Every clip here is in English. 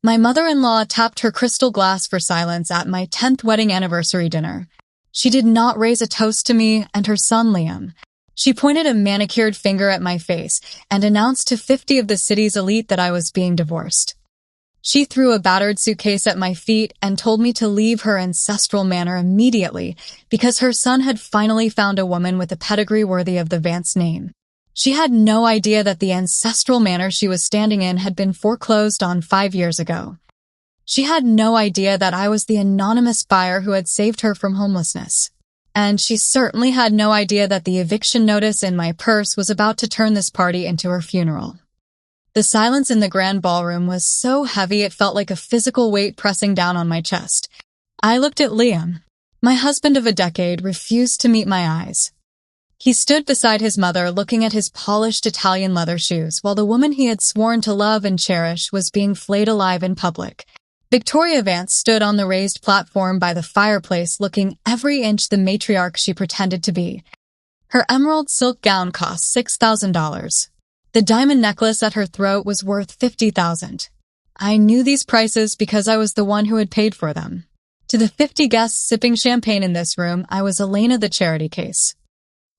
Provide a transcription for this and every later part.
My mother-in-law tapped her crystal glass for silence at my 10th wedding anniversary dinner. She did not raise a toast to me and her son Liam. She pointed a manicured finger at my face and announced to 50 of the city's elite that I was being divorced. She threw a battered suitcase at my feet and told me to leave her ancestral manor immediately because her son had finally found a woman with a pedigree worthy of the Vance name. She had no idea that the ancestral manor she was standing in had been foreclosed on 5 years ago. She had no idea that I was the anonymous buyer who had saved her from homelessness. And she certainly had no idea that the eviction notice in my purse was about to turn this party into her funeral. The silence in the grand ballroom was so heavy it felt like a physical weight pressing down on my chest. I looked at Liam. My husband of a decade refused to meet my eyes. He stood beside his mother looking at his polished Italian leather shoes while the woman he had sworn to love and cherish was being flayed alive in public. Victoria Vance stood on the raised platform by the fireplace looking every inch the matriarch she pretended to be. Her emerald silk gown cost $6,000. The diamond necklace at her throat was worth $50,000. I knew these prices because I was the one who had paid for them. To the 50 guests sipping champagne in this room, I was Elena the charity case.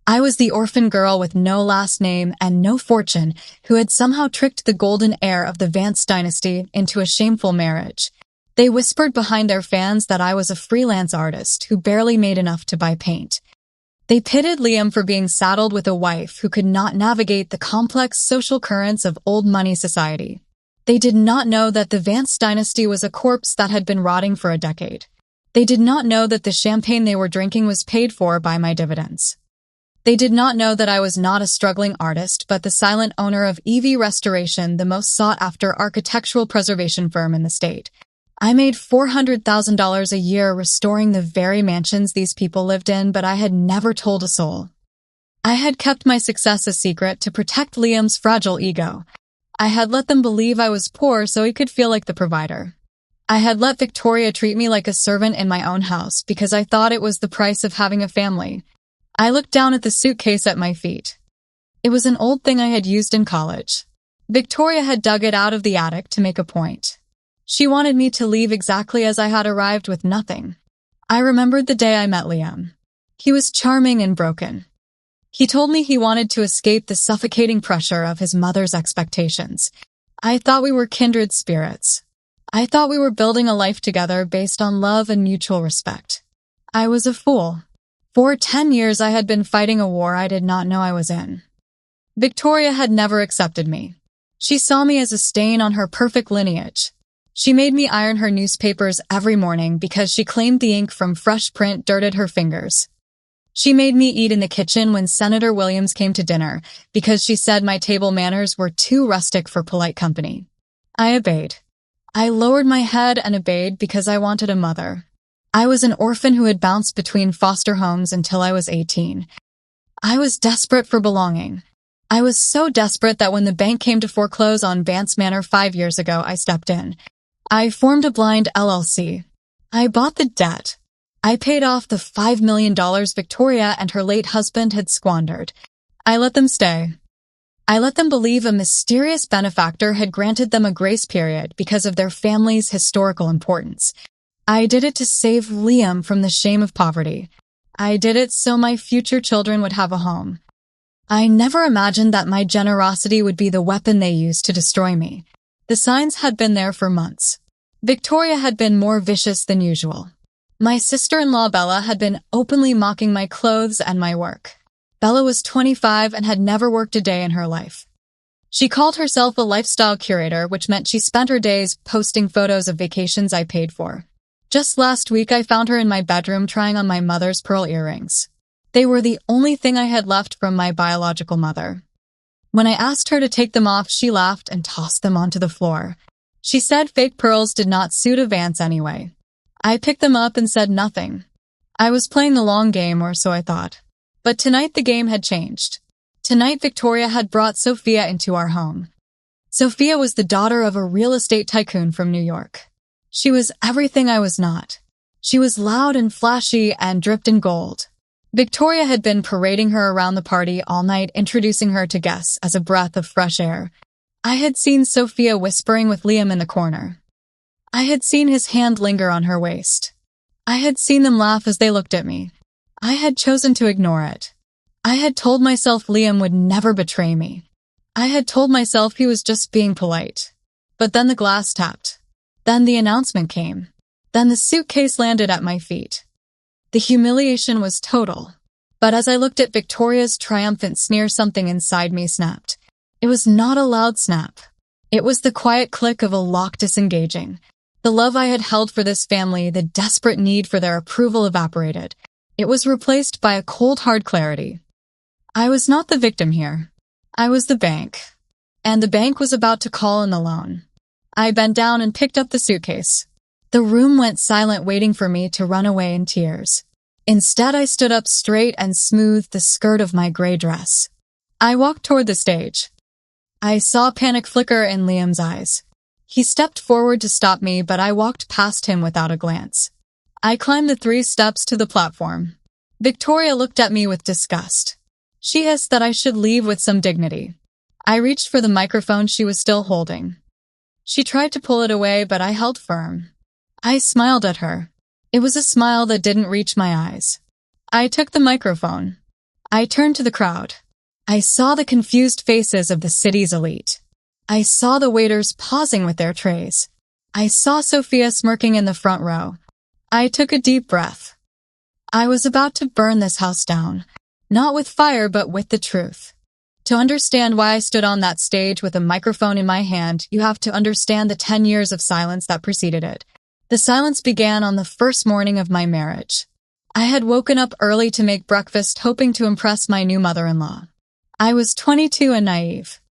I was the orphan girl with no last name and no fortune who had somehow tricked the golden heir of the Vance dynasty into a shameful marriage. They whispered behind their fans that I was a freelance artist who barely made enough to buy paint. They pitted Liam for being saddled with a wife who could not navigate the complex social currents of old money society. They did not know that the Vance dynasty was a corpse that had been rotting for a decade. They did not know that the champagne they were drinking was paid for by my dividends. They did not know that I was not a struggling artist but the silent owner of EV Restoration, the most sought-after architectural preservation firm in the state. I made $400,000 a year restoring the very mansions these people lived in, but I had never told a soul. I had kept my success a secret to protect Liam's fragile ego. I had let them believe I was poor so he could feel like the provider. I had let Victoria treat me like a servant in my own house because I thought it was the price of having a family. I looked down at the suitcase at my feet. It was an old thing I had used in college. Victoria had dug it out of the attic to make a point. She wanted me to leave exactly as I had arrived with nothing. I remembered the day I met Liam. He was charming and broken. He told me he wanted to escape the suffocating pressure of his mother's expectations. I thought we were kindred spirits. I thought we were building a life together based on love and mutual respect. I was a fool. For 10 years I had been fighting a war I did not know I was in. Victoria had never accepted me. She saw me as a stain on her perfect lineage. She made me iron her newspapers every morning because she claimed the ink from fresh print dirted her fingers. She made me eat in the kitchen when Senator Williams came to dinner because she said my table manners were too rustic for polite company. I obeyed. I lowered my head and obeyed because I wanted a mother. I was an orphan who had bounced between foster homes until I was 18. I was desperate for belonging. I was so desperate that when the bank came to foreclose on Vance Manor 5 years ago, I stepped in. I formed a blind LLC. I bought the debt. I paid off the $5 million Victoria and her late husband had squandered. I let them stay. I let them believe a mysterious benefactor had granted them a grace period because of their family's historical importance. I did it to save Liam from the shame of poverty. I did it so my future children would have a home. I never imagined that my generosity would be the weapon they used to destroy me. The signs had been there for months. Victoria had been more vicious than usual. My sister-in-law Bella had been openly mocking my clothes and my work. Bella was 25 and had never worked a day in her life. She called herself a lifestyle curator, which meant she spent her days posting photos of vacations I paid for. Just last week I found her in my bedroom trying on my mother's pearl earrings. They were the only thing I had left from my biological mother. When I asked her to take them off, she laughed and tossed them onto the floor. She said fake pearls did not suit a Vance anyway. I picked them up and said nothing. I was playing the long game, or so I thought. But tonight the game had changed. Tonight Victoria had brought Sofia into our home. Sofia was the daughter of a real estate tycoon from New York. She was everything I was not. She was loud and flashy and dripped in gold. Victoria had been parading her around the party all night, introducing her to guests as a breath of fresh air. I had seen Sofia whispering with Liam in the corner. I had seen his hand linger on her waist. I had seen them laugh as they looked at me. I had chosen to ignore it. I had told myself Liam would never betray me. I had told myself he was just being polite. But then the glass tapped. Then the announcement came. Then the suitcase landed at my feet. The humiliation was total. But as I looked at Victoria's triumphant sneer, something inside me snapped. It was not a loud snap. It was the quiet click of a lock disengaging. The love I had held for this family, the desperate need for their approval evaporated. It was replaced by a cold, hard clarity. I was not the victim here. I was the bank. And the bank was about to call in the loan. I bent down and picked up the suitcase. The room went silent, waiting for me to run away in tears. Instead, I stood up straight and smoothed the skirt of my gray dress. I walked toward the stage. I saw panic flicker in Liam's eyes. He stepped forward to stop me, but I walked past him without a glance. I climbed the 3 steps to the platform. Victoria looked at me with disgust. She hissed that I should leave with some dignity. I reached for the microphone she was still holding. She tried to pull it away, but I held firm. I smiled at her. It was a smile that didn't reach my eyes. I took the microphone. I turned to the crowd. I saw the confused faces of the city's elite. I saw the waiters pausing with their trays. I saw Sofia smirking in the front row. I took a deep breath. I was about to burn this house down, not with fire but with the truth. To understand why I stood on that stage with a microphone in my hand, you have to understand the 10 years of silence that preceded it. The silence began on the first morning of my marriage. I had woken up early to make breakfast, hoping to impress my new mother-in-law. I was 22 and naive.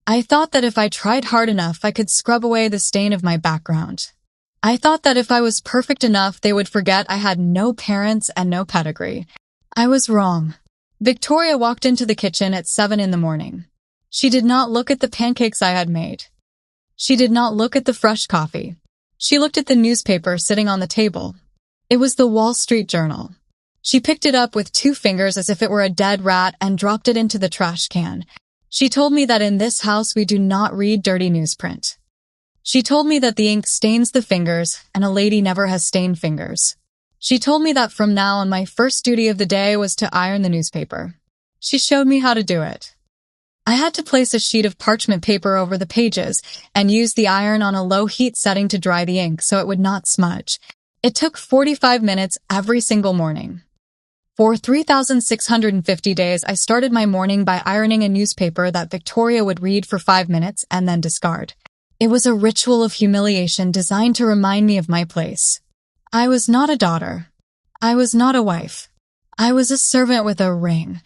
I thought that if I tried hard enough, I could scrub away the stain of my background. I thought that if I was perfect enough, they would forget I had no parents and no pedigree. I was wrong. Victoria walked into the kitchen at 7 in the morning. She did not look at the pancakes I had made. She did not look at the fresh coffee. She looked at the newspaper sitting on the table. It was the Wall Street Journal. She picked it up with 2 fingers as if it were a dead rat and dropped it into the trash can. She told me that in this house we do not read dirty newsprint. She told me that the ink stains the fingers, and a lady never has stained fingers. She told me that from now on my first duty of the day was to iron the newspaper. She showed me how to do it. I had to place a sheet of parchment paper over the pages and use the iron on a low heat setting to dry the ink so it would not smudge. It took 45 minutes every single morning. For 3,650 days, I started my morning by ironing a newspaper that Victoria would read for 5 minutes and then discard. It was a ritual of humiliation designed to remind me of my place. I was not a daughter. I was not a wife. I was a servant with a ring.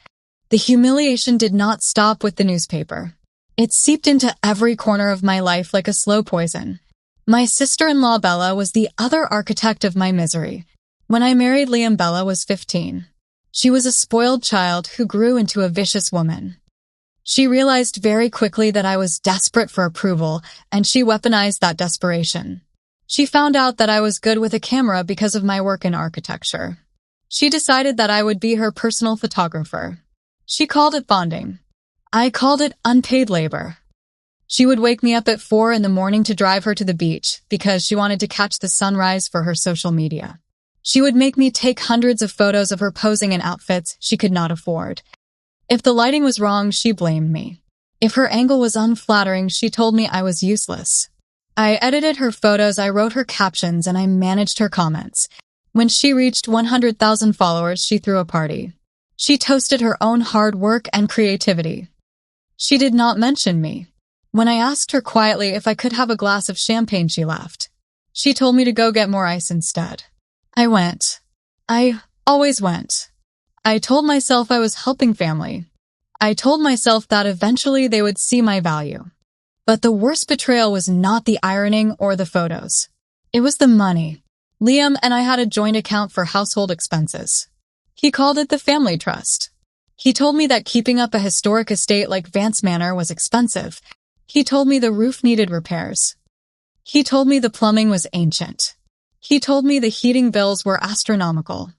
The humiliation did not stop with the newspaper. It seeped into every corner of my life like a slow poison. My sister-in-law Bella was the other architect of my misery. When I married Liam, Bella was 15. She was a spoiled child who grew into a vicious woman. She realized very quickly that I was desperate for approval, and she weaponized that desperation. She found out that I was good with a camera because of my work in architecture. She decided that I would be her personal photographer. She called it bonding. I called it unpaid labor. She would wake me up at 4 in the morning to drive her to the beach because she wanted to catch the sunrise for her social media. She would make me take hundreds of photos of her posing in outfits she could not afford. If the lighting was wrong, she blamed me. If her angle was unflattering, she told me I was useless. I edited her photos, I wrote her captions, and I managed her comments. When she reached 100,000 followers, she threw a party. She toasted her own hard work and creativity. She did not mention me. When I asked her quietly if I could have a glass of champagne, she laughed. She told me to go get more ice instead. I went. I always went. I told myself I was helping family. I told myself that eventually they would see my value. But the worst betrayal was not the ironing or the photos. It was the money. Liam and I had a joint account for household expenses. He called it the family trust. He told me that keeping up a historic estate like Vance Manor was expensive. He told me the roof needed repairs. He told me the plumbing was ancient. He told me the heating bills were astronomical.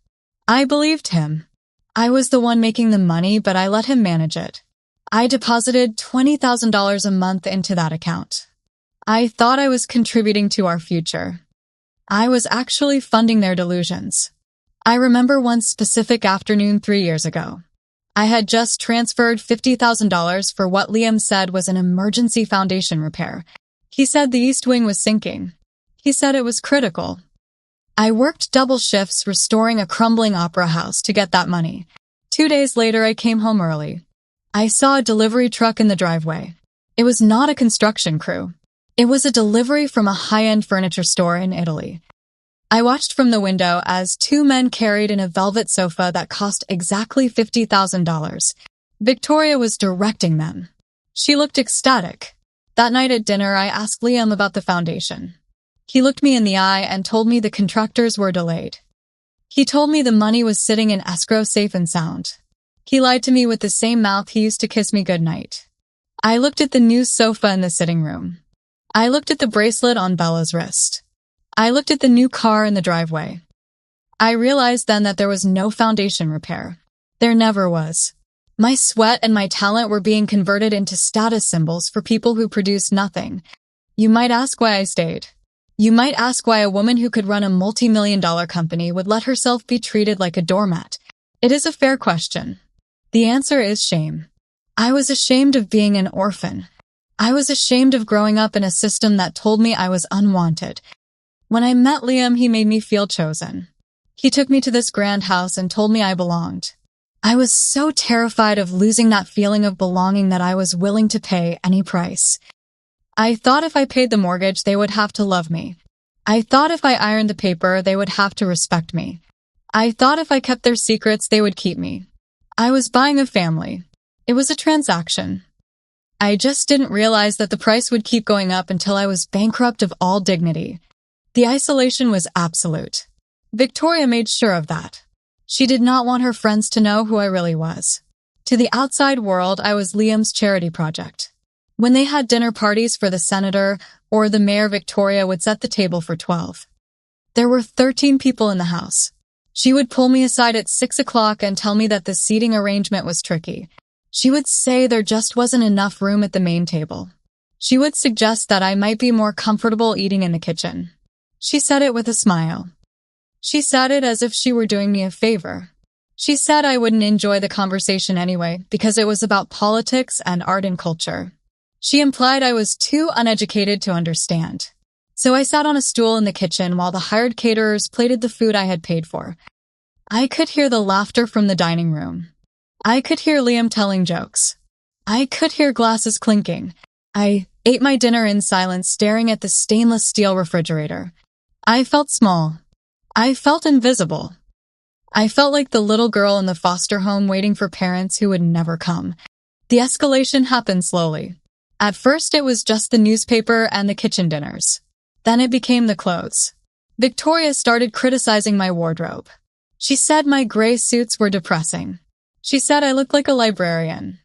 I believed him. I was the one making the money, but I let him manage it. I deposited $20,000 a month into that account. I thought I was contributing to our future. I was actually funding their delusions. I remember one specific afternoon 3 years ago. I had just transferred $50,000 for what Liam said was an emergency foundation repair. He said the East Wing was sinking. He said it was critical. I worked double shifts restoring a crumbling opera house to get that money. 2 days later, I came home early. I saw a delivery truck in the driveway. It was not a construction crew. It was a delivery from a high-end furniture store in Italy. I watched from the window as 2 men carried in a velvet sofa that cost exactly $50,000. Victoria was directing them. She looked ecstatic. That night at dinner, I asked Liam about the foundation. He looked me in the eye and told me the contractors were delayed. He told me the money was sitting in escrow safe and sound. He lied to me with the same mouth he used to kiss me goodnight. I looked at the new sofa in the sitting room. I looked at the bracelet on Bella's wrist. I looked at the new car in the driveway. I realized then that there was no foundation repair. There never was. My sweat and my talent were being converted into status symbols for people who produced nothing. You might ask why I stayed. You might ask why a woman who could run a multi-million-dollar company would let herself be treated like a doormat. It is a fair question. The answer is shame. I was ashamed of being an orphan. I was ashamed of growing up in a system that told me I was unwanted. When I met Liam, he made me feel chosen. He took me to this grand house and told me I belonged. I was so terrified of losing that feeling of belonging that I was willing to pay any price. I thought if I paid the mortgage, they would have to love me. I thought if I ironed the paper, they would have to respect me. I thought if I kept their secrets, they would keep me. I was buying a family. It was a transaction. I just didn't realize that the price would keep going up until I was bankrupt of all dignity. The isolation was absolute. Victoria made sure of that. She did not want her friends to know who I really was. To the outside world, I was Liam's charity project. When they had dinner parties for the senator or the mayor, Victoria would set the table for 12. There were 13 people in the house. She would pull me aside at 6 o'clock and tell me that the seating arrangement was tricky. She would say there just wasn't enough room at the main table. She would suggest that I might be more comfortable eating in the kitchen. She said it with a smile. She said it as if she were doing me a favor. She said I wouldn't enjoy the conversation anyway because it was about politics and art and culture. She implied I was too uneducated to understand. So I sat on a stool in the kitchen while the hired caterers plated the food I had paid for. I could hear the laughter from the dining room. I could hear Liam telling jokes. I could hear glasses clinking. I ate my dinner in silence, staring at the stainless steel refrigerator. I felt small. I felt invisible. I felt like the little girl in the foster home waiting for parents who would never come. The escalation happened slowly. At first, it was just the newspaper and the kitchen dinners. Then it became the clothes. Victoria started criticizing my wardrobe. She said my gray suits were depressing. She said I looked like a librarian.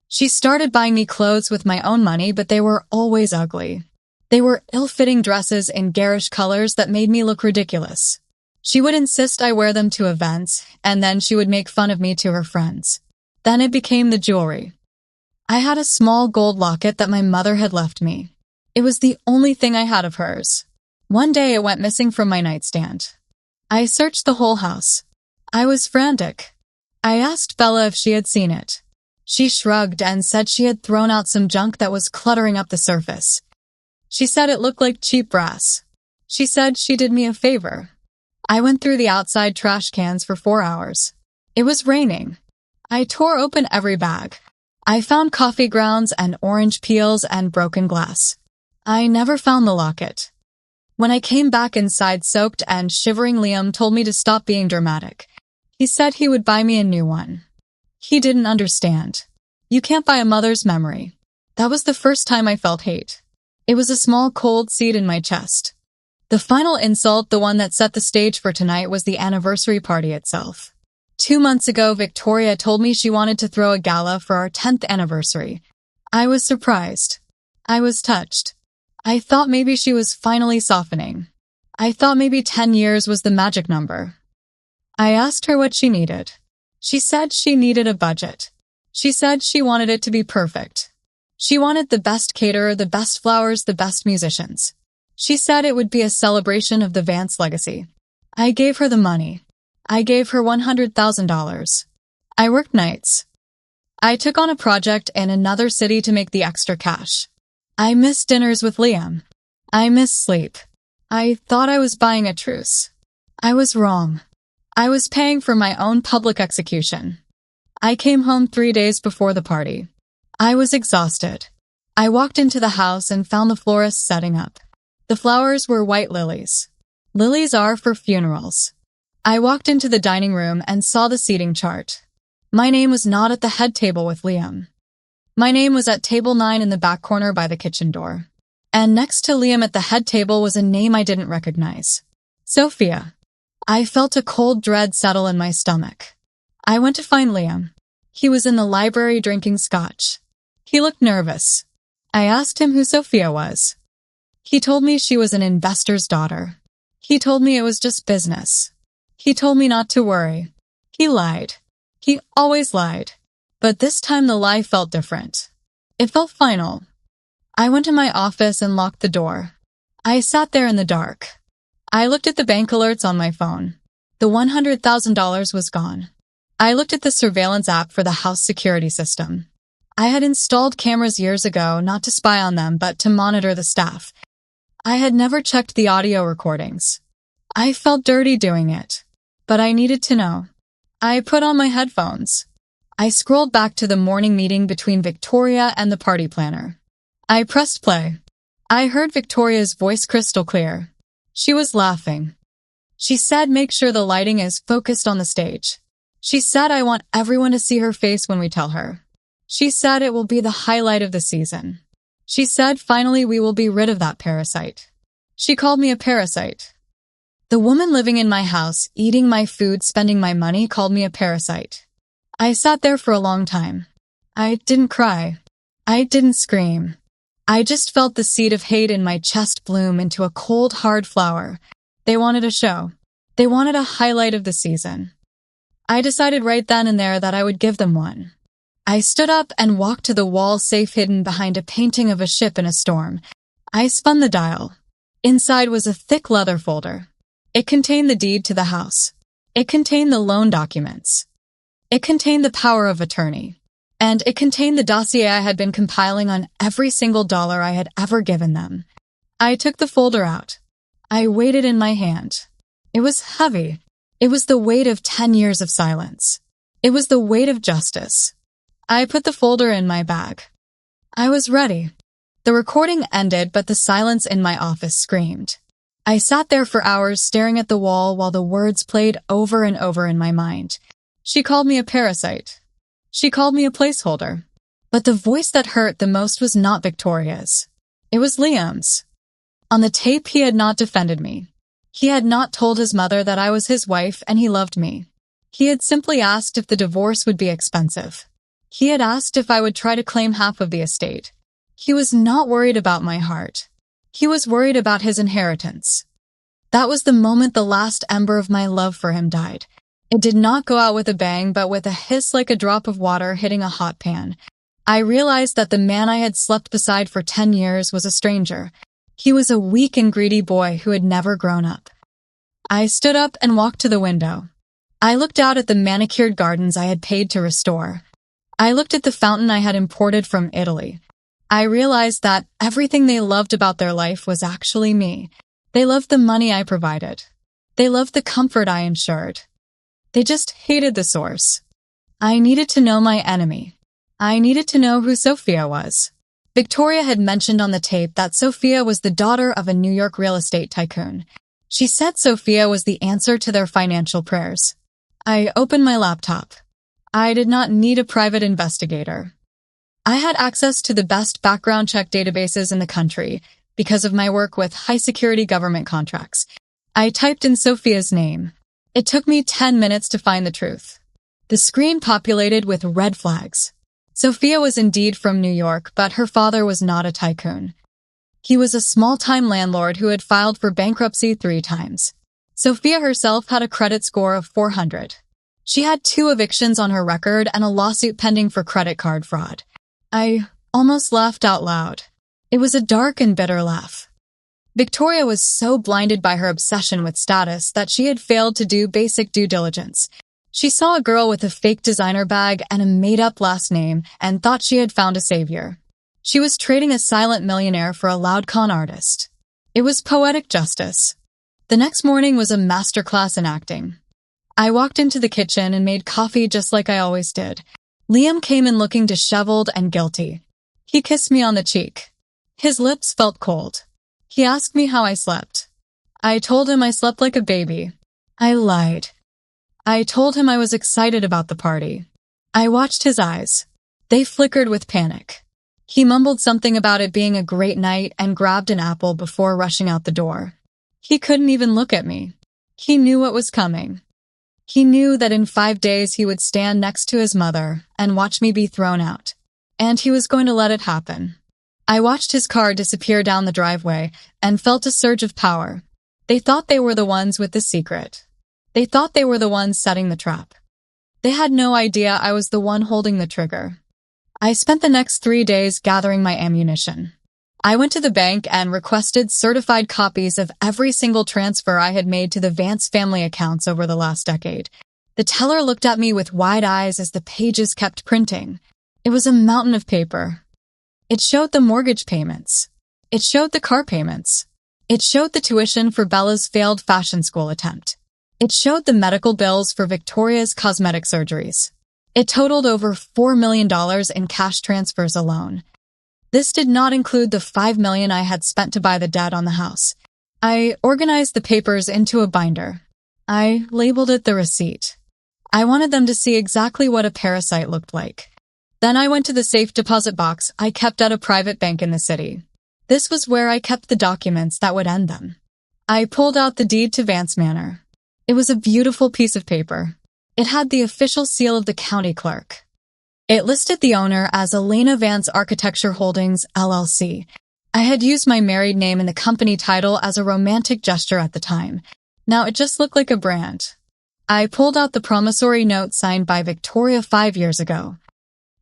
She started buying me clothes with my own money, but they were always ugly. They were ill-fitting dresses in garish colors that made me look ridiculous. She would insist I wear them to events, and then she would make fun of me to her friends. Then it became the jewelry. I had a small gold locket that my mother had left me. It was the only thing I had of hers. One day it went missing from my nightstand. I searched the whole house. I was frantic. I asked Bella if she had seen it. She shrugged and said she had thrown out some junk that was cluttering up the surface. She said it looked like cheap brass. She said she did me a favor. I went through the outside trash cans for 4 hours. It was raining. I tore open every bag. I found coffee grounds and orange peels and broken glass. I never found the locket. When I came back inside soaked and shivering, Liam told me to stop being dramatic. He said he would buy me a new one. He didn't understand. You can't buy a mother's memory. That was the first time I felt hate. It was a small cold seed in my chest. The final insult, the one that set the stage for tonight, was the anniversary party itself. 2 months ago, Victoria told me she wanted to throw a gala for our 10th anniversary. I was surprised. I was touched. I thought maybe she was finally softening. I thought maybe 10 years was the magic number. I asked her what she needed. She said she needed a budget. She said she wanted it to be perfect. She wanted the best caterer, the best flowers, the best musicians. She said it would be a celebration of the Vance legacy. I gave her the money. I gave her $100,000. I worked nights. I took on a project in another city to make the extra cash. I missed dinners with Liam. I missed sleep. I thought I was buying a truce. I was wrong. I was paying for my own public execution. I came home 3 days before the party. I was exhausted. I walked into the house and found the florist setting up. The flowers were white lilies. Lilies are for funerals. I walked into the dining room and saw the seating chart. My name was not at the head table with Liam. My name was at table 9 in the back corner by the kitchen door. And next to Liam at the head table was a name I didn't recognize. Sofia. I felt a cold dread settle in my stomach. I went to find Liam. He was in the library drinking scotch. He looked nervous. I asked him who Sofia was. He told me she was an investor's daughter. He told me it was just business. He told me not to worry. He lied. He always lied. But this time the lie felt different. It felt final. I went to my office and locked the door. I sat there in the dark. I looked at the bank alerts on my phone. The $100,000 was gone. I looked at the surveillance app for the house security system. I had installed cameras years ago, not to spy on them, but to monitor the staff. I had never checked the audio recordings. I felt dirty doing it, but I needed to know. I put on my headphones. I scrolled back to the morning meeting between Victoria and the party planner. I pressed play. I heard Victoria's voice crystal clear. She was laughing. She said, "Make sure the lighting is focused on the stage." She said, "I want everyone to see her face when we tell her." She said, "It will be the highlight of the season." She said, "Finally, we will be rid of that parasite." She called me a parasite. The woman living in my house, eating my food, spending my money, called me a parasite. I sat there for a long time. I didn't cry. I didn't scream. I just felt the seed of hate in my chest bloom into a cold, hard flower. They wanted a show. They wanted a highlight of the season. I decided right then and there that I would give them one. I stood up and walked to the wall safe hidden behind a painting of a ship in a storm. I spun the dial. Inside was a thick leather folder. It contained the deed to the house. It contained the loan documents. It contained the power of attorney. And it contained the dossier I had been compiling on every single dollar I had ever given them. I took the folder out. I weighed it in my hand. It was heavy. It was the weight of 10 years of silence. It was the weight of justice. I put the folder in my bag. I was ready. The recording ended, but the silence in my office screamed. I sat there for hours staring at the wall while the words played over and over in my mind. She called me a parasite. She called me a placeholder. But the voice that hurt the most was not Victoria's. It was Liam's. On the tape, he had not defended me. He had not told his mother that I was his wife and he loved me. He had simply asked if the divorce would be expensive. He had asked if I would try to claim half of the estate. He was not worried about my heart. He was worried about his inheritance. That was the moment the last ember of my love for him died. It did not go out with a bang, but with a hiss like a drop of water hitting a hot pan. I realized that the man I had slept beside for 10 years was a stranger. He was a weak and greedy boy who had never grown up. I stood up and walked to the window. I looked out at the manicured gardens I had paid to restore. I looked at the fountain I had imported from Italy. I realized that everything they loved about their life was actually me. They loved the money I provided. They loved the comfort I ensured. They just hated the source. I needed to know my enemy. I needed to know who Sofia was. Victoria had mentioned on the tape that Sofia was the daughter of a New York real estate tycoon. She said Sofia was the answer to their financial prayers. I opened my laptop. I did not need a private investigator. I had access to the best background check databases in the country because of my work with high-security government contracts. I typed in Sofia's name. It took me 10 minutes to find the truth. The screen populated with red flags. Sofia was indeed from New York, but her father was not a tycoon. He was a small-time landlord who had filed for bankruptcy 3 times. Sofia herself had a credit score of 400. She had 2 evictions on her record and a lawsuit pending for credit card fraud. I almost laughed out loud. It was a dark and bitter laugh. Victoria was so blinded by her obsession with status that she had failed to do basic due diligence. She saw a girl with a fake designer bag and a made-up last name and thought she had found a savior. She was trading a silent millionaire for a loud con artist. It was poetic justice. The next morning was a masterclass in acting. I walked into the kitchen and made coffee just like I always did. Liam came in looking disheveled and guilty. He kissed me on the cheek. His lips felt cold. He asked me how I slept. I told him I slept like a baby. I lied. I told him I was excited about the party. I watched his eyes. They flickered with panic. He mumbled something about it being a great night and grabbed an apple before rushing out the door. He couldn't even look at me. He knew what was coming. He knew that in 5 days he would stand next to his mother and watch me be thrown out. And he was going to let it happen. I watched his car disappear down the driveway and felt a surge of power. They thought they were the ones with the secret. They thought they were the ones setting the trap. They had no idea I was the one holding the trigger. I spent the next 3 days gathering my ammunition. I went to the bank and requested certified copies of every single transfer I had made to the Vance family accounts over the last decade. The teller looked at me with wide eyes as the pages kept printing. It was a mountain of paper. It showed the mortgage payments. It showed the car payments. It showed the tuition for Bella's failed fashion school attempt. It showed the medical bills for Victoria's cosmetic surgeries. It totaled over $4 million in cash transfers alone. This did not include the $5 million I had spent to buy the debt on the house. I organized the papers into a binder. I labeled it the receipt. I wanted them to see exactly what a parasite looked like. Then I went to the safe deposit box I kept at a private bank in the city. This was where I kept the documents that would end them. I pulled out the deed to Vance Manor. It was a beautiful piece of paper. It had the official seal of the county clerk. It listed the owner as Elena Vance Architecture Holdings, LLC. I had used my married name in the company title as a romantic gesture at the time. Now it just looked like a brand. I pulled out the promissory note signed by Victoria 5 years ago.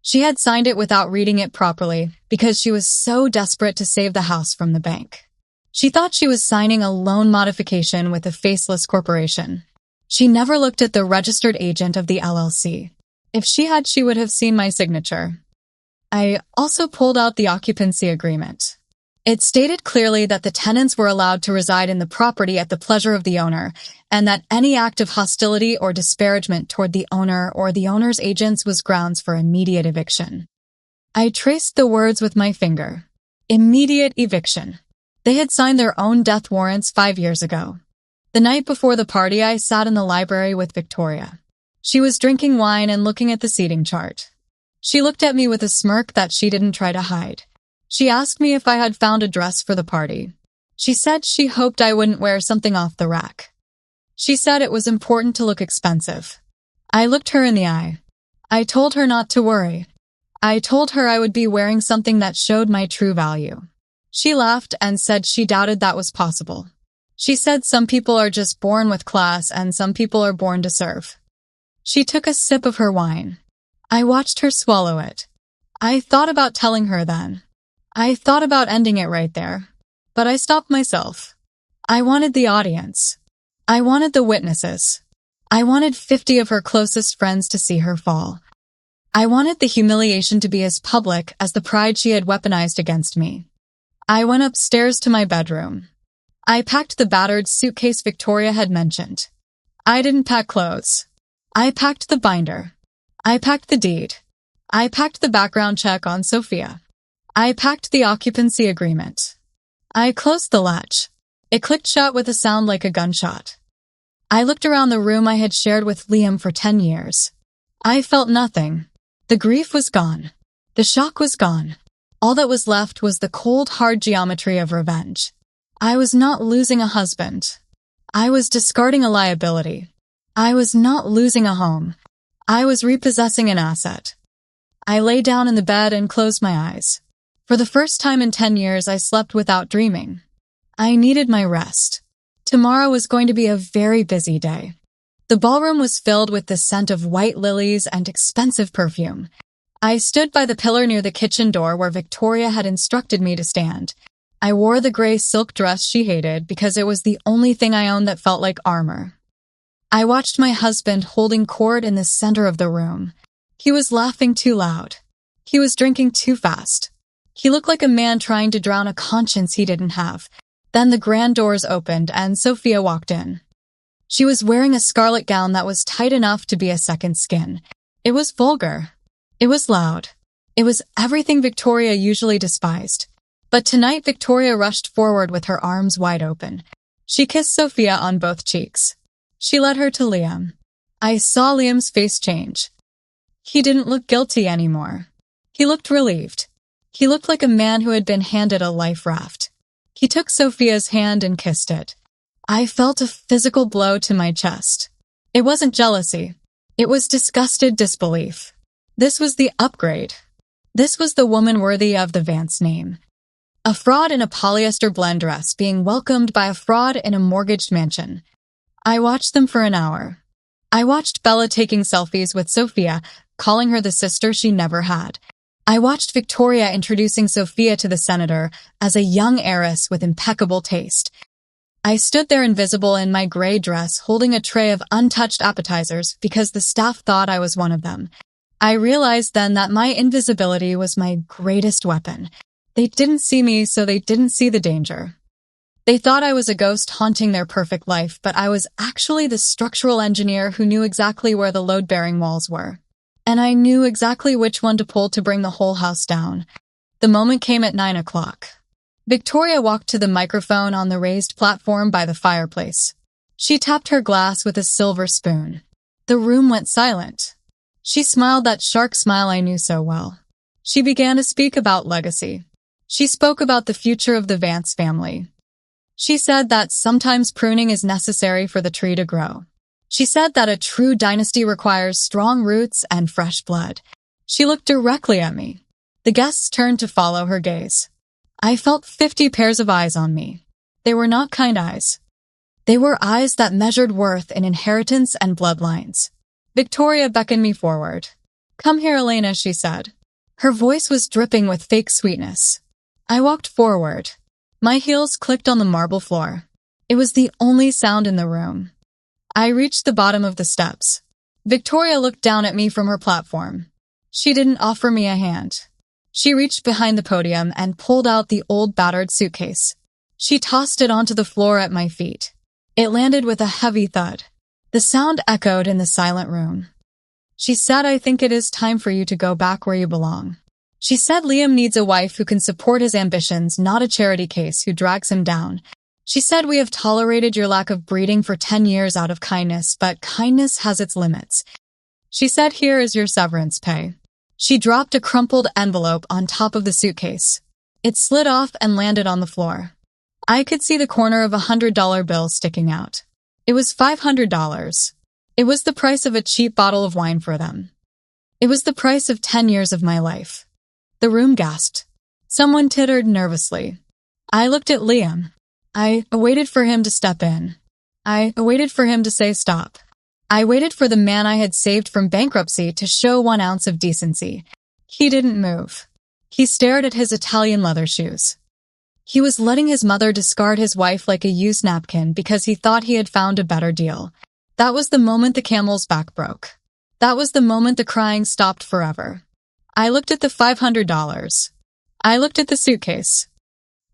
She had signed it without reading it properly because she was so desperate to save the house from the bank. She thought she was signing a loan modification with a faceless corporation. She never looked at the registered agent of the LLC. If she had, she would have seen my signature. I also pulled out the occupancy agreement. It stated clearly that the tenants were allowed to reside in the property at the pleasure of the owner, and that any act of hostility or disparagement toward the owner or the owner's agents was grounds for immediate eviction. I traced the words with my finger. Immediate eviction. They had signed their own death warrants 5 years ago. The night before the party, I sat in the library with Victoria. She was drinking wine and looking at the seating chart. She looked at me with a smirk that she didn't try to hide. She asked me if I had found a dress for the party. She said she hoped I wouldn't wear something off the rack. She said it was important to look expensive. I looked her in the eye. I told her not to worry. I told her I would be wearing something that showed my true value. She laughed and said she doubted that was possible. She said some people are just born with class and some people are born to serve. She took a sip of her wine. I watched her swallow it. I thought about telling her then. I thought about ending it right there. But I stopped myself. I wanted the audience. I wanted the witnesses. I wanted 50 of her closest friends to see her fall. I wanted the humiliation to be as public as the pride she had weaponized against me. I went upstairs to my bedroom. I packed the battered suitcase Victoria had mentioned. I didn't pack clothes. I packed the binder. I packed the deed. I packed the background check on Sofia. I packed the occupancy agreement. I closed the latch. It clicked shut with a sound like a gunshot. I looked around the room I had shared with Liam for 10 years. I felt nothing. The grief was gone. The shock was gone. All that was left was the cold, hard geometry of revenge. I was not losing a husband. I was discarding a liability. I was not losing a home. I was repossessing an asset. I lay down in the bed and closed my eyes. For the first time in 10 years, I slept without dreaming. I needed my rest. Tomorrow was going to be a very busy day. The ballroom was filled with the scent of white lilies and expensive perfume. I stood by the pillar near the kitchen door where Victoria had instructed me to stand. I wore the gray silk dress she hated because it was the only thing I owned that felt like armor. I watched my husband holding cord in the center of the room. He was laughing too loud. He was drinking too fast. He looked like a man trying to drown a conscience he didn't have. Then the grand doors opened and Sofia walked in. She was wearing a scarlet gown that was tight enough to be a second skin. It was vulgar. It was loud. It was everything Victoria usually despised. But tonight Victoria rushed forward with her arms wide open. She kissed Sofia on both cheeks. She led her to Liam. I saw Liam's face change. He didn't look guilty anymore. He looked relieved. He looked like a man who had been handed a life raft. He took Sofia's hand and kissed it. I felt a physical blow to my chest. It wasn't jealousy. It was disgusted disbelief. This was the upgrade. This was the woman worthy of the Vance name. A fraud in a polyester blend dress being welcomed by a fraud in a mortgaged mansion. I watched them for an hour. I watched Bella taking selfies with Sofia, calling her the sister she never had. I watched Victoria introducing Sofia to the senator as a young heiress with impeccable taste. I stood there invisible in my gray dress holding a tray of untouched appetizers because the staff thought I was one of them. I realized then that my invisibility was my greatest weapon. They didn't see me, so they didn't see the danger. They thought I was a ghost haunting their perfect life, but I was actually the structural engineer who knew exactly where the load-bearing walls were. And I knew exactly which one to pull to bring the whole house down. The moment came at 9 o'clock. Victoria walked to the microphone on the raised platform by the fireplace. She tapped her glass with a silver spoon. The room went silent. She smiled that shark smile I knew so well. She began to speak about legacy. She spoke about the future of the Vance family. She said that sometimes pruning is necessary for the tree to grow. She said that a true dynasty requires strong roots and fresh blood. She looked directly at me. The guests turned to follow her gaze. I felt 50 pairs of eyes on me. They were not kind eyes. They were eyes that measured worth in inheritance and bloodlines. Victoria beckoned me forward. "Come here, Elena," she said. Her voice was dripping with fake sweetness. I walked forward. My heels clicked on the marble floor. It was the only sound in the room. I reached the bottom of the steps. Victoria looked down at me from her platform. She didn't offer me a hand. She reached behind the podium and pulled out the old battered suitcase. She tossed it onto the floor at my feet. It landed with a heavy thud. The sound echoed in the silent room. She said, "I think it is time for you to go back where you belong." She said Liam needs a wife who can support his ambitions, not a charity case who drags him down. She said, "We have tolerated your lack of breeding for 10 years out of kindness, but kindness has its limits." She said, "Here is your severance pay." She dropped a crumpled envelope on top of the suitcase. It slid off and landed on the floor. I could see the corner of a $100 bill sticking out. It was $500. It was the price of a cheap bottle of wine for them. It was the price of 10 years of my life. The room gasped. Someone tittered nervously. I looked at Liam. I waited for him to step in. I waited for him to say stop. I waited for the man I had saved from bankruptcy to show 1 ounce of decency. He didn't move. He stared at his Italian leather shoes. He was letting his mother discard his wife like a used napkin because he thought he had found a better deal. That was the moment the camel's back broke. That was the moment the crying stopped forever. I looked at the $500. I looked at the suitcase.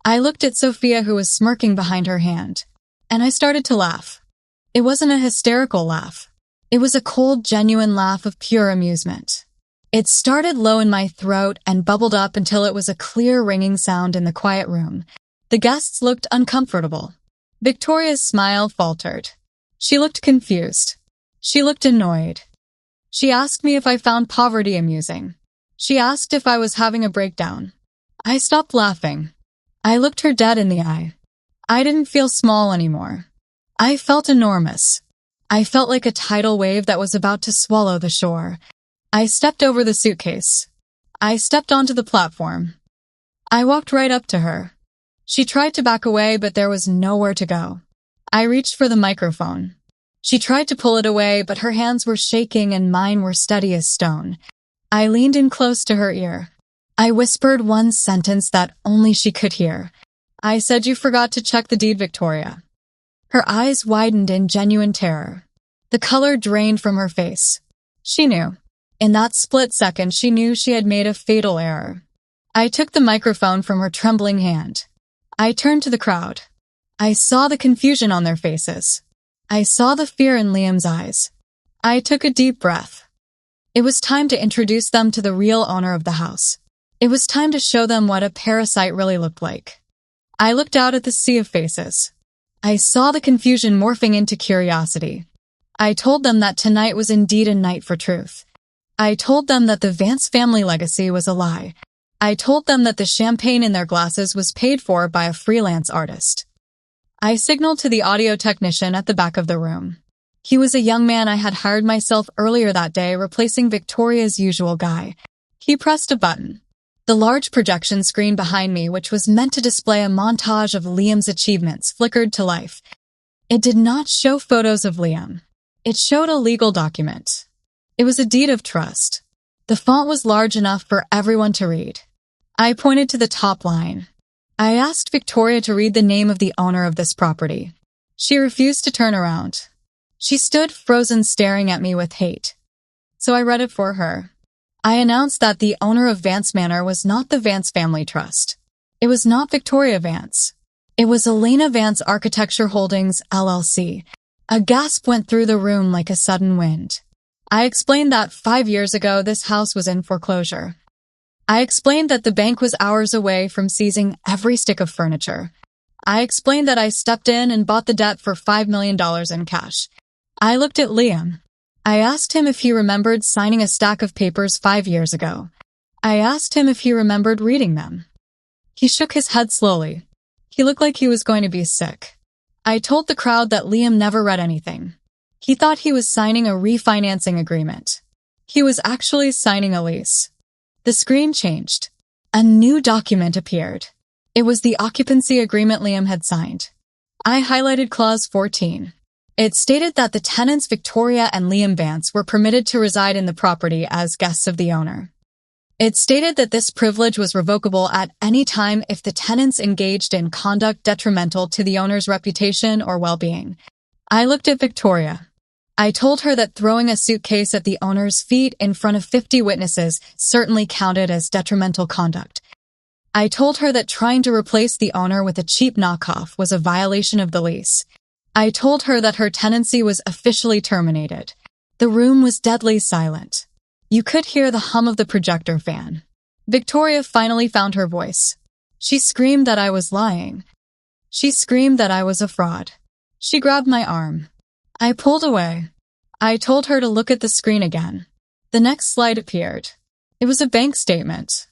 I looked at Sofia, who was smirking behind her hand. And I started to laugh. It wasn't a hysterical laugh. It was a cold, genuine laugh of pure amusement. It started low in my throat and bubbled up until it was a clear, ringing sound in the quiet room. The guests looked uncomfortable. Victoria's smile faltered. She looked confused. She looked annoyed. She asked me if I found poverty amusing. She asked if I was having a breakdown. I stopped laughing. I looked her dead in the eye. I didn't feel small anymore. I felt enormous. I felt like a tidal wave that was about to swallow the shore. I stepped over the suitcase. I stepped onto the platform. I walked right up to her. She tried to back away, but there was nowhere to go. I reached for the microphone. She tried to pull it away, but her hands were shaking and mine were steady as stone. I leaned in close to her ear. I whispered one sentence that only she could hear. I said, "You forgot to check the deed, Victoria." Her eyes widened in genuine terror. The color drained from her face. She knew. In that split second, she knew she had made a fatal error. I took the microphone from her trembling hand. I turned to the crowd. I saw the confusion on their faces. I saw the fear in Liam's eyes. I took a deep breath. It was time to introduce them to the real owner of the house. It was time to show them what a parasite really looked like. I looked out at the sea of faces. I saw the confusion morphing into curiosity. I told them that tonight was indeed a night for truth. I told them that the Vance family legacy was a lie. I told them that the champagne in their glasses was paid for by a freelance artist. I signaled to the audio technician at the back of the room. He was a young man I had hired myself earlier that day, replacing Victoria's usual guy. He pressed a button. The large projection screen behind me, which was meant to display a montage of Liam's achievements, flickered to life. It did not show photos of Liam. It showed a legal document. It was a deed of trust. The font was large enough for everyone to read. I pointed to the top line. I asked Victoria to read the name of the owner of this property. She refused to turn around. She stood frozen, staring at me with hate. So I read it for her. I announced that the owner of Vance Manor was not the Vance Family Trust. It was not Victoria Vance. It was Elena Vance Architecture Holdings, LLC. A gasp went through the room like a sudden wind. I explained that 5 years ago this house was in foreclosure. I explained that the bank was hours away from seizing every stick of furniture. I explained that I stepped in and bought the debt for $5 million in cash. I looked at Liam. I asked him if he remembered signing a stack of papers 5 years ago. I asked him if he remembered reading them. He shook his head slowly. He looked like he was going to be sick. I told the crowd that Liam never read anything. He thought he was signing a refinancing agreement. He was actually signing a lease. The screen changed. A new document appeared. It was the occupancy agreement Liam had signed. I highlighted Clause 14. It stated that the tenants Victoria and Liam Vance were permitted to reside in the property as guests of the owner. It stated that this privilege was revocable at any time if the tenants engaged in conduct detrimental to the owner's reputation or well-being. I looked at Victoria. I told her that throwing a suitcase at the owner's feet in front of 50 witnesses certainly counted as detrimental conduct. I told her that trying to replace the owner with a cheap knockoff was a violation of the lease. I told her that her tenancy was officially terminated. The room was deadly silent. You could hear the hum of the projector fan. Victoria finally found her voice. She screamed that I was lying. She screamed that I was a fraud. She grabbed my arm. I pulled away. I told her to look at the screen again. The next slide appeared. It was a bank statement.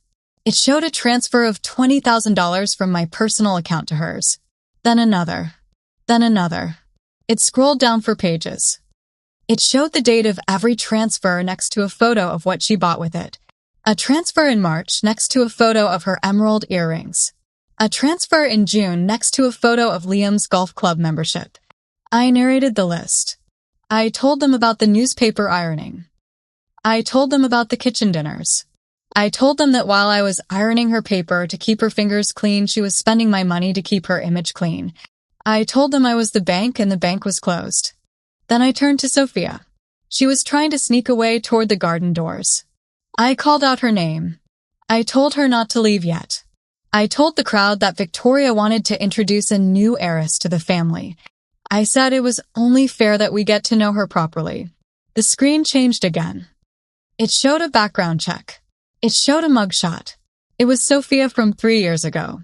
It showed a transfer of $20,000 from my personal account to hers. Then another. Then another. It scrolled down for pages. It showed the date of every transfer next to a photo of what she bought with it. A transfer in March next to a photo of her emerald earrings. A transfer in June next to a photo of Liam's golf club membership. I narrated the list. I told them about the newspaper ironing. I told them about the kitchen dinners. I told them that while I was ironing her paper to keep her fingers clean, she was spending my money to keep her image clean. I told them I was the bank and the bank was closed. Then I turned to Sofia. She was trying to sneak away toward the garden doors. I called out her name. I told her not to leave yet. I told the crowd that Victoria wanted to introduce a new heiress to the family. I said it was only fair that we get to know her properly. The screen changed again. It showed a background check. It showed a mugshot. It was Sofia from 3 years ago.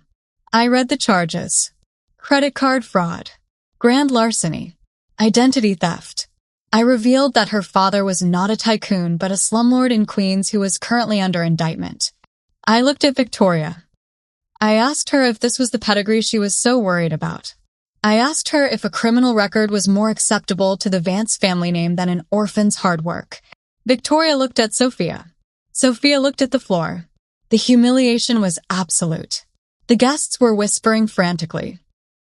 I read the charges. Credit card fraud. Grand larceny. Identity theft. I revealed that her father was not a tycoon but a slumlord in Queens who was currently under indictment. I looked at Victoria. I asked her if this was the pedigree she was so worried about. I asked her if a criminal record was more acceptable to the Vance family name than an orphan's hard work. Victoria looked at Sofia. Sofia looked at the floor. The humiliation was absolute. The guests were whispering frantically.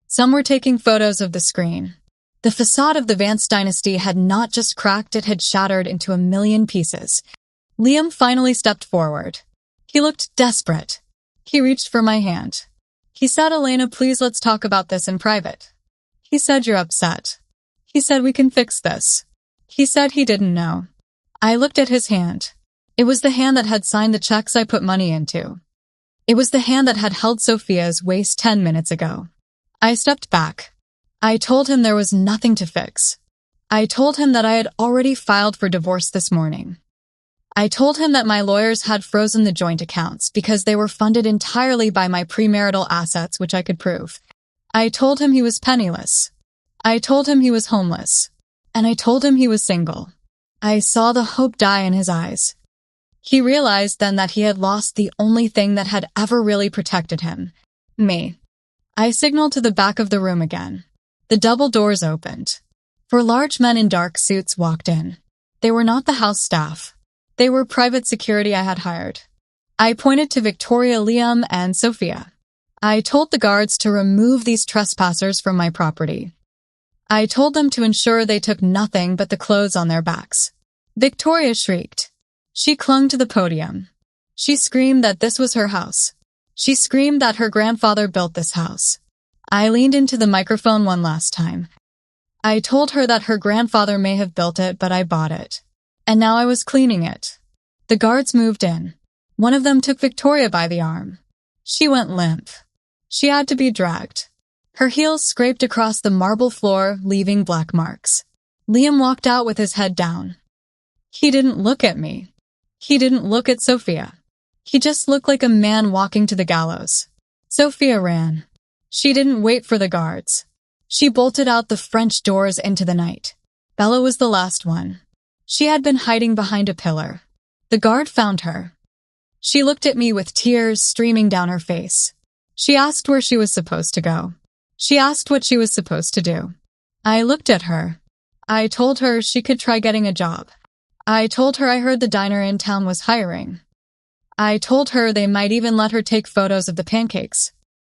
Some were taking photos of the screen. The facade of the Vance dynasty had not just cracked, it had shattered into a million pieces. Liam finally stepped forward. He looked desperate. He reached for my hand. He said, "Elena, please let's talk about this in private." He said, "You're upset." He said, "We can fix this." He said he didn't know. I looked at his hand. It was the hand that had signed the checks I put money into. It was the hand that had held Sofia's waist 10 minutes ago. I stepped back. I told him there was nothing to fix. I told him that I had already filed for divorce this morning. I told him that my lawyers had frozen the joint accounts because they were funded entirely by my premarital assets, which I could prove. I told him he was penniless. I told him he was homeless. And I told him he was single. I saw the hope die in his eyes. He realized then that he had lost the only thing that had ever really protected him. Me. I signaled to the back of the room again. The double doors opened. 4 large men in dark suits walked in. They were not the house staff. They were private security I had hired. I pointed to Victoria, Liam, and Sofia. I told the guards to remove these trespassers from my property. I told them to ensure they took nothing but the clothes on their backs. Victoria shrieked. She clung to the podium. She screamed that this was her house. She screamed that her grandfather built this house. I leaned into the microphone one last time. I told her that her grandfather may have built it, but I bought it. And now I was cleaning it. The guards moved in. One of them took Victoria by the arm. She went limp. She had to be dragged. Her heels scraped across the marble floor, leaving black marks. Liam walked out with his head down. He didn't look at me. He didn't look at Sofia. He just looked like a man walking to the gallows. Sofia ran. She didn't wait for the guards. She bolted out the French doors into the night. Bella was the last one. She had been hiding behind a pillar. The guard found her. She looked at me with tears streaming down her face. She asked where she was supposed to go. She asked what she was supposed to do. I looked at her. I told her she could try getting a job. I told her I heard the diner in town was hiring. I told her they might even let her take photos of the pancakes.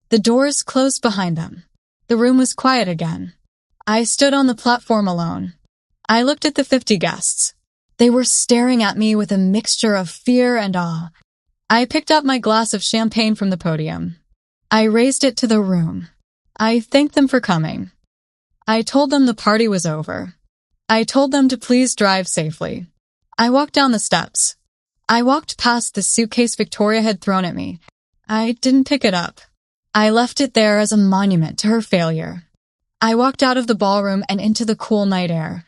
The doors closed behind them. The room was quiet again. I stood on the platform alone. I looked at the 50 guests. They were staring at me with a mixture of fear and awe. I picked up my glass of champagne from the podium. I raised it to the room. I thanked them for coming. I told them the party was over. I told them to please drive safely. I walked down the steps. I walked past the suitcase Victoria had thrown at me. I didn't pick it up. I left it there as a monument to her failure. I walked out of the ballroom and into the cool night air.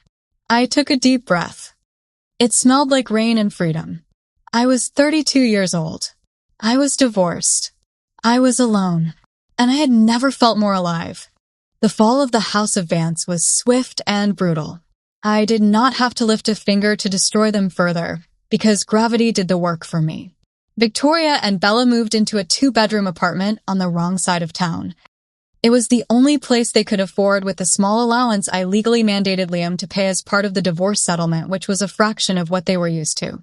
I took a deep breath. It smelled like rain and freedom. I was 32 years old. I was divorced. I was alone. And I had never felt more alive. The fall of the House of Vance was swift and brutal. I did not have to lift a finger to destroy them further, because gravity did the work for me. Victoria and Bella moved into a 2-bedroom apartment on the wrong side of town. It was the only place they could afford with the small allowance I legally mandated Liam to pay as part of the divorce settlement, which was a fraction of what they were used to.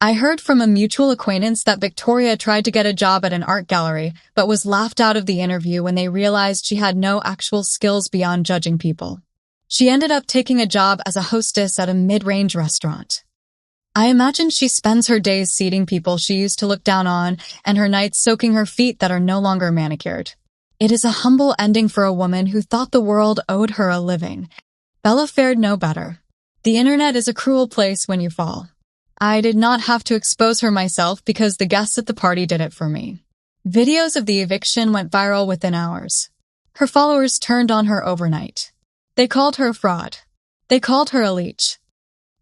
I heard from a mutual acquaintance that Victoria tried to get a job at an art gallery, but was laughed out of the interview when they realized she had no actual skills beyond judging people. She ended up taking a job as a hostess at a mid-range restaurant. I imagine she spends her days seating people she used to look down on and her nights soaking her feet that are no longer manicured. It is a humble ending for a woman who thought the world owed her a living. Bella fared no better. The internet is a cruel place when you fall. I did not have to expose her myself because the guests at the party did it for me. Videos of the eviction went viral within hours. Her followers turned on her overnight. They called her a fraud. They called her a leech.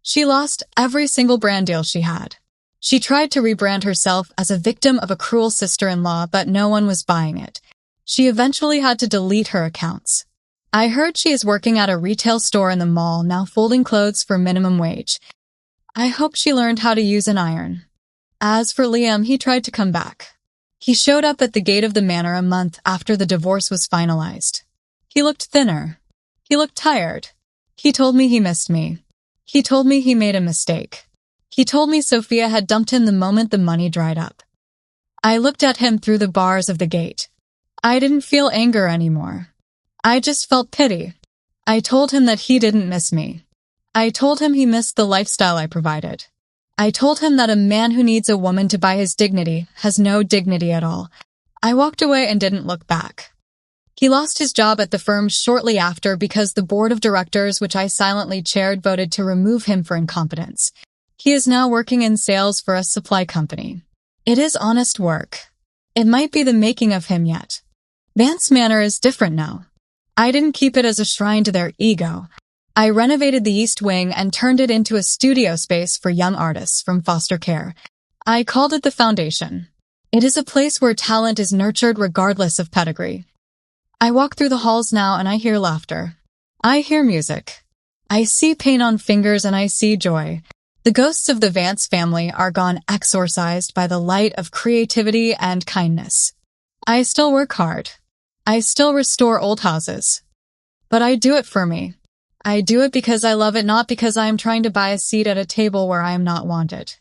She lost every single brand deal she had. She tried to rebrand herself as a victim of a cruel sister-in-law, but no one was buying it. She eventually had to delete her accounts. I heard she is working at a retail store in the mall, now folding clothes for minimum wage. I hope she learned how to use an iron. As for Liam, he tried to come back. He showed up at the gate of the manor a month after the divorce was finalized. He looked thinner. He looked tired. He told me he missed me. He told me he made a mistake. He told me Sofia had dumped him the moment the money dried up. I looked at him through the bars of the gate. I didn't feel anger anymore. I just felt pity. I told him that he didn't miss me. I told him he missed the lifestyle I provided. I told him that a man who needs a woman to buy his dignity has no dignity at all. I walked away and didn't look back. He lost his job at the firm shortly after because the board of directors, which I silently chaired, voted to remove him for incompetence. He is now working in sales for a supply company. It is honest work. It might be the making of him yet. Vance Manor is different now. I didn't keep it as a shrine to their ego. I renovated the East Wing and turned it into a studio space for young artists from foster care. I called it the Foundation. It is a place where talent is nurtured regardless of pedigree. I walk through the halls now and I hear laughter. I hear music. I see pain on fingers and I see joy. The ghosts of the Vance family are gone, exorcised by the light of creativity and kindness. I still work hard. I still restore old houses. But I do it for me. I do it because I love it, not because I am trying to buy a seat at a table where I am not wanted.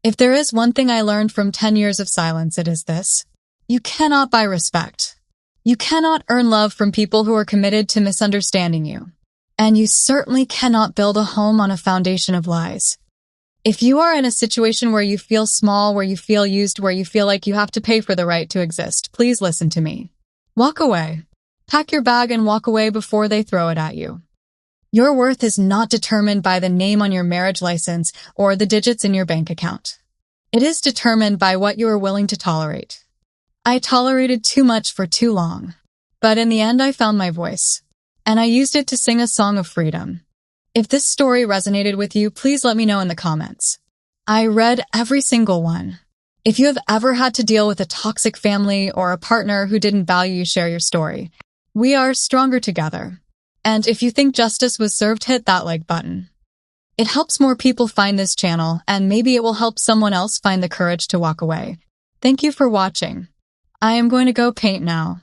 If there is one thing I learned from 10 years of silence, it is this. You cannot buy respect. You cannot earn love from people who are committed to misunderstanding you. And you certainly cannot build a home on a foundation of lies. If you are in a situation where you feel small, where you feel used, where you feel like you have to pay for the right to exist, please listen to me. Walk away. Pack your bag and walk away before they throw it at you. Your worth is not determined by the name on your marriage license or the digits in your bank account. It is determined by what you are willing to tolerate. I tolerated too much for too long. But in the end, I found my voice. And I used it to sing a song of freedom. If this story resonated with you, please let me know in the comments. I read every single one. If you have ever had to deal with a toxic family or a partner who didn't value you, share your story. We are stronger together. And if you think justice was served, hit that like button. It helps more people find this channel, and maybe it will help someone else find the courage to walk away. Thank you for watching. I am going to go paint now.